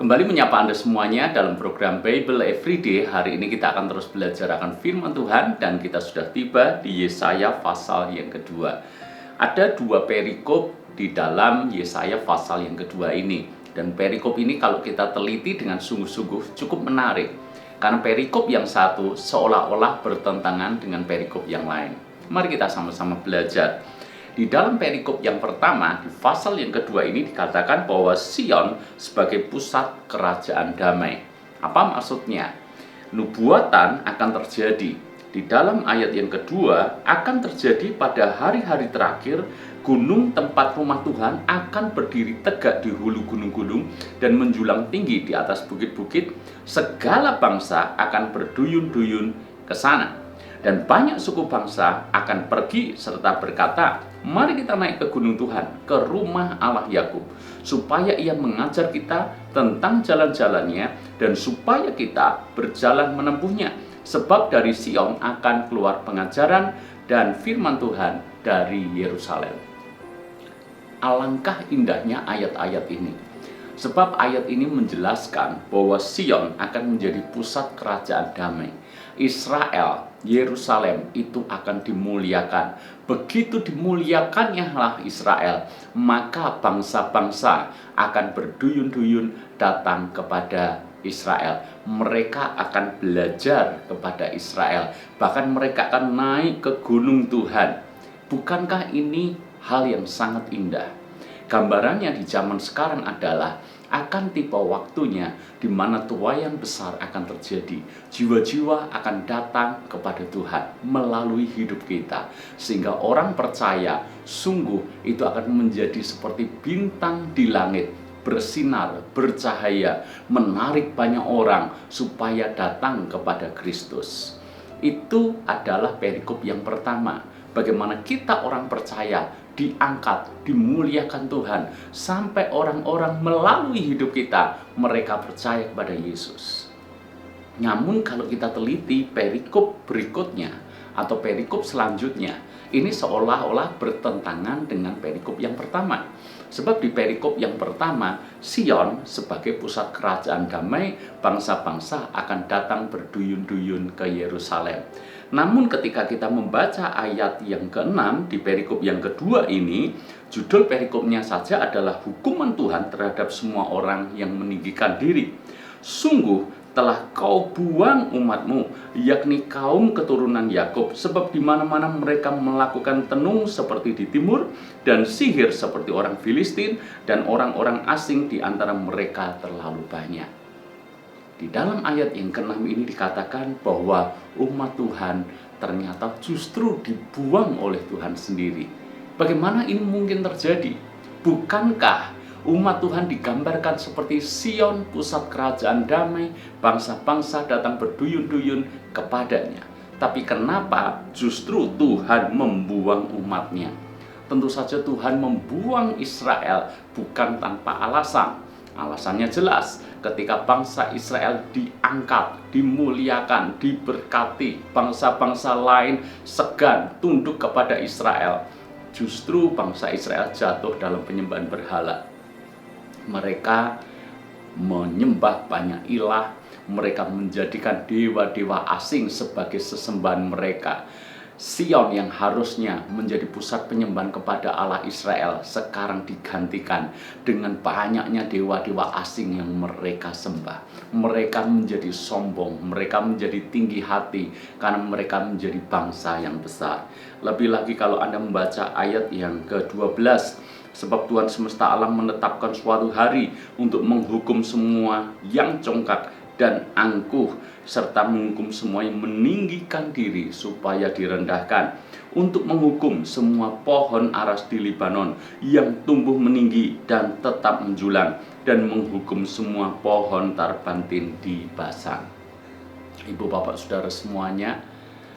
Kembali menyapa Anda semuanya dalam program Bible Everyday. Hari ini kita akan terus belajar akan firman Tuhan dan kita sudah tiba di Yesaya pasal yang kedua. Ada dua perikop di dalam Yesaya pasal yang kedua ini. Dan perikop ini kalau kita teliti dengan sungguh-sungguh cukup menarik. Karena perikop yang satu seolah-olah bertentangan dengan perikop yang lain. Mari kita sama-sama belajar. Di dalam perikop yang pertama, di pasal yang kedua ini dikatakan bahwa Sion sebagai pusat kerajaan damai. Apa maksudnya? Nubuatan akan terjadi. Di dalam ayat yang kedua, akan terjadi pada hari-hari terakhir, gunung tempat rumah Tuhan akan berdiri tegak di hulu gunung-gunung dan menjulang tinggi di atas bukit-bukit. Segala bangsa akan berduyun-duyun ke sana. Dan banyak suku bangsa akan pergi serta berkata, mari kita naik ke gunung Tuhan, ke rumah Allah Yakub, supaya ia mengajar kita tentang jalan-jalannya dan supaya kita berjalan menempuhnya. Sebab dari Sion akan keluar pengajaran dan firman Tuhan dari Yerusalem. Alangkah indahnya ayat-ayat ini. Sebab ayat ini menjelaskan bahwa Sion akan menjadi pusat kerajaan damai. Israel, Yerusalem itu akan dimuliakan. Begitu dimuliakannya lah Israel, maka bangsa-bangsa akan berduyun-duyun datang kepada Israel. Mereka akan belajar kepada Israel. Bahkan mereka akan naik ke gunung Tuhan. Bukankah ini hal yang sangat indah? Gambarannya di zaman sekarang adalah akan tiba waktunya di mana tuaian besar akan terjadi. Jiwa-jiwa akan datang kepada Tuhan melalui hidup kita. Sehingga orang percaya sungguh itu akan menjadi seperti bintang di langit, bersinar, bercahaya, menarik banyak orang supaya datang kepada Kristus. Itu adalah perikop yang pertama. Bagaimana kita orang percaya diangkat, dimuliakan Tuhan, sampai orang-orang melalui hidup kita, mereka percaya kepada Yesus. Namun kalau kita teliti perikop berikutnya, atau perikop selanjutnya, ini seolah-olah bertentangan dengan perikop yang pertama. Sebab di perikop yang pertama, Sion sebagai pusat kerajaan damai, bangsa-bangsa akan datang berduyun-duyun ke Yerusalem. Namun ketika kita membaca ayat yang ke-6 di perikop yang kedua ini, judul perikopnya saja adalah hukuman Tuhan terhadap semua orang yang meninggikan diri. Sungguh telah kau buang umatmu, yakni kaum keturunan Yakub, sebab di mana-mana mereka melakukan tenung seperti di timur, dan sihir seperti orang Filistin, dan orang-orang asing di antara mereka terlalu banyak. Di dalam ayat yang ke-6 ini dikatakan bahwa umat Tuhan ternyata justru dibuang oleh Tuhan sendiri. Bagaimana ini mungkin terjadi? Bukankah umat Tuhan digambarkan seperti Sion, pusat kerajaan damai, bangsa-bangsa datang berduyun-duyun kepadanya? Tapi kenapa justru Tuhan membuang umatnya? Tentu saja Tuhan membuang Israel bukan tanpa alasan. Alasannya jelas, ketika bangsa Israel diangkat, dimuliakan, diberkati, bangsa-bangsa lain segan tunduk kepada Israel. Justru bangsa Israel jatuh dalam penyembahan berhala. Mereka menyembah banyak ilah, mereka menjadikan dewa-dewa asing sebagai sesembahan mereka. Sion yang harusnya menjadi pusat penyembahan kepada Allah Israel sekarang digantikan dengan banyaknya dewa-dewa asing yang mereka sembah. Mereka menjadi sombong, mereka menjadi tinggi hati karena mereka menjadi bangsa yang besar. Lebih lagi kalau Anda membaca ayat yang ke-12, sebab Tuhan semesta alam menetapkan suatu hari untuk menghukum semua yang congkak dan angkuh, serta menghukum semua yang meninggikan diri supaya direndahkan, untuk menghukum semua pohon aras di Libanon yang tumbuh meninggi dan tetap menjulang, dan menghukum semua pohon tarbantin di Basan. Ibu bapak saudara semuanya,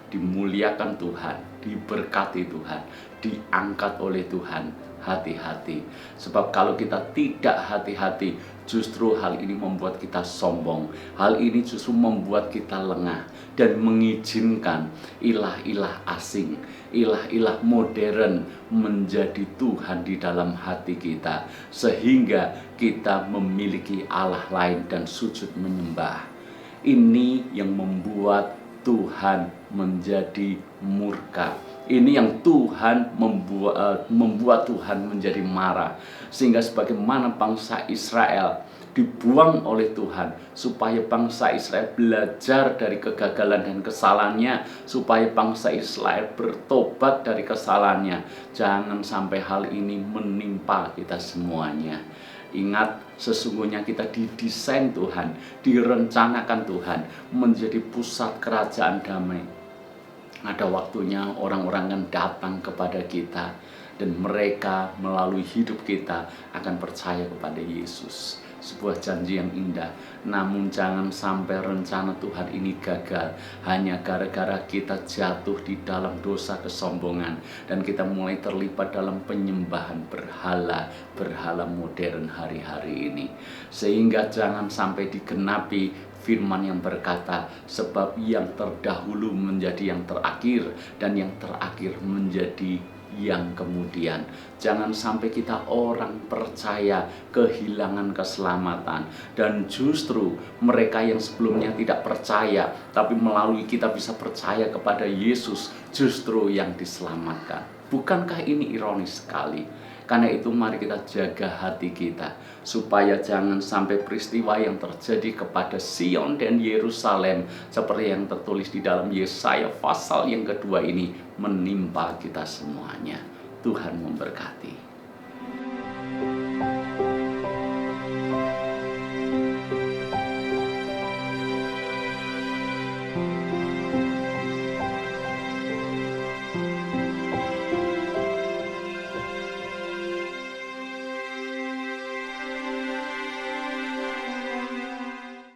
dimuliakan Tuhan, diberkati Tuhan, diangkat oleh Tuhan. Hati-hati, sebab kalau kita tidak hati-hati, justru hal ini membuat kita sombong. Hal ini justru membuat kita lengah dan mengizinkan ilah-ilah asing, ilah-ilah modern menjadi Tuhan di dalam hati kita, sehingga kita memiliki Allah lain dan sujud menyembah. Ini yang membuat Tuhan menjadi murka. Ini yang Tuhan membuat Tuhan menjadi marah. Sehingga sebagaimana bangsa Israel dibuang oleh Tuhan, supaya bangsa Israel belajar dari kegagalan dan kesalahannya, supaya bangsa Israel bertobat dari kesalahannya. Jangan sampai hal ini menimpa kita semuanya. Ingat, sesungguhnya kita didesain Tuhan, direncanakan Tuhan menjadi pusat kerajaan damai. Ada waktunya orang-orang akan datang kepada kita, dan mereka melalui hidup kita akan percaya kepada Yesus. Sebuah janji yang indah. Namun jangan sampai rencana Tuhan ini gagal hanya gara-gara kita jatuh di dalam dosa kesombongan, dan kita mulai terlibat dalam penyembahan berhala modern hari-hari ini. Sehingga jangan sampai digenapi firman yang berkata, sebab yang terdahulu menjadi yang terakhir, dan yang terakhir menjadi yang kemudian. Jangan sampai kita orang percaya kehilangan keselamatan, dan justru mereka yang sebelumnya tidak percaya, tapi melalui kita bisa percaya kepada Yesus, justru yang diselamatkan. Bukankah ini ironis sekali? Karena itu mari kita jaga hati kita, supaya jangan sampai peristiwa yang terjadi kepada Sion dan Yerusalem seperti yang tertulis di dalam Yesaya pasal yang kedua ini menimpa kita semuanya. Tuhan memberkati.